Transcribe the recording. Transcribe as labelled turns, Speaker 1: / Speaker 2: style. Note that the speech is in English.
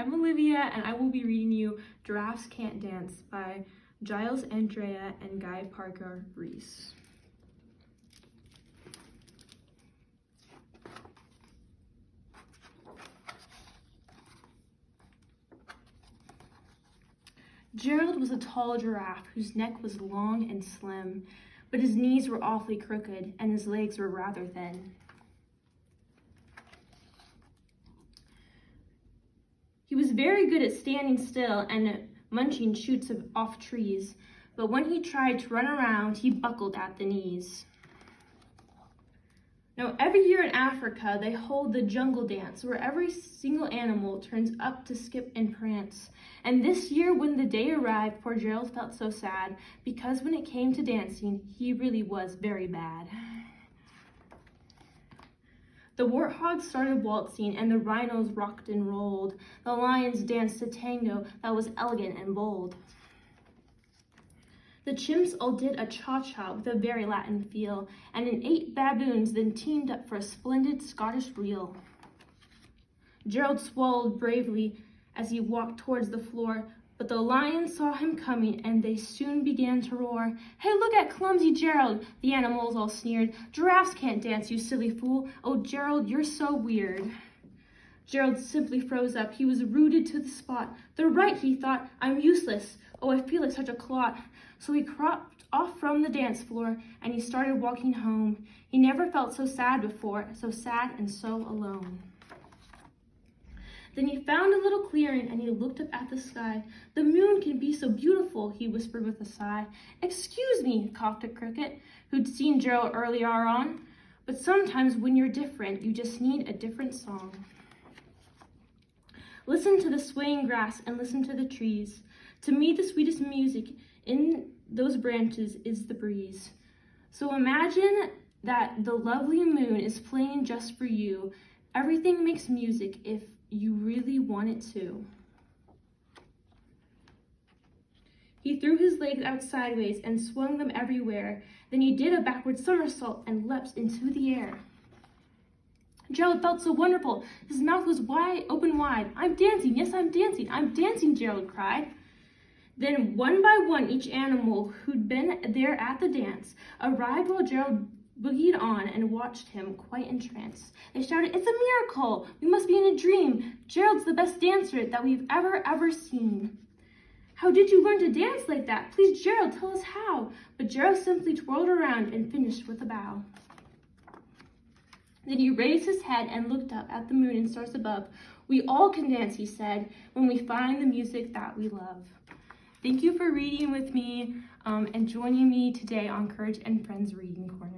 Speaker 1: I'm Olivia, and I will be reading you Giraffes Can't Dance by Giles Andrea and Guy Parker Reese. Gerald was a tall giraffe whose neck was long and slim, but his knees were awfully crooked and his legs were rather thin. He was very good at standing still and munching shoots off trees, but when he tried to run around, he buckled at the knees. Now, every year in Africa, they hold the jungle dance, where every single animal turns up to skip and prance. And this year, when the day arrived, poor Gerald felt so sad, because when it came to dancing, he really was very bad. The warthogs started waltzing, and the rhinos rocked and rolled. The lions danced a tango that was elegant and bold. The chimps all did a cha-cha with a very Latin feel, and 8 baboons then teamed up for a splendid Scottish reel. Gerald swallowed bravely as he walked towards the floor, but the lions saw him coming, and they soon began to roar. "Hey, look at clumsy Gerald!" the animals all sneered. "Giraffes can't dance, you silly fool! Oh, Gerald, you're so weird!" Gerald simply froze up. He was rooted to the spot. "They're right," he thought. "I'm useless. Oh, I feel like such a clot." So he cropped off from the dance floor, and he started walking home. He never felt so sad before, so sad and so alone. Then he found a little clearing, and he looked up at the sky. "The moon can be so beautiful," he whispered with a sigh. "Excuse me," coughed a cricket, who'd seen Gerald earlier on. "But sometimes when you're different, you just need a different song. Listen to the swaying grass and listen to the trees. To me, the sweetest music in those branches is the breeze. So imagine that the lovely moon is playing just for you. Everything makes music if you really want it to." He threw his legs out sideways and swung them everywhere. Then he did a backward somersault and leapt into the air. Gerald felt so wonderful. His mouth was open wide. "I'm dancing, yes, I'm dancing, Gerald cried. Then one by one, each animal who'd been there at the dance arrived while Gerald boogied on and watched him quite entranced. They shouted, "It's a miracle! We must be in a dream! Gerald's the best dancer that we've ever seen. How did you learn to dance like that? Please, Gerald, tell us how." But Gerald simply twirled around and finished with a bow. Then he raised his head and looked up at the moon and stars above. "We all can dance," he said, "when we find the music that we love." Thank you for reading with me and joining me today on Courage and Friends Reading Corner.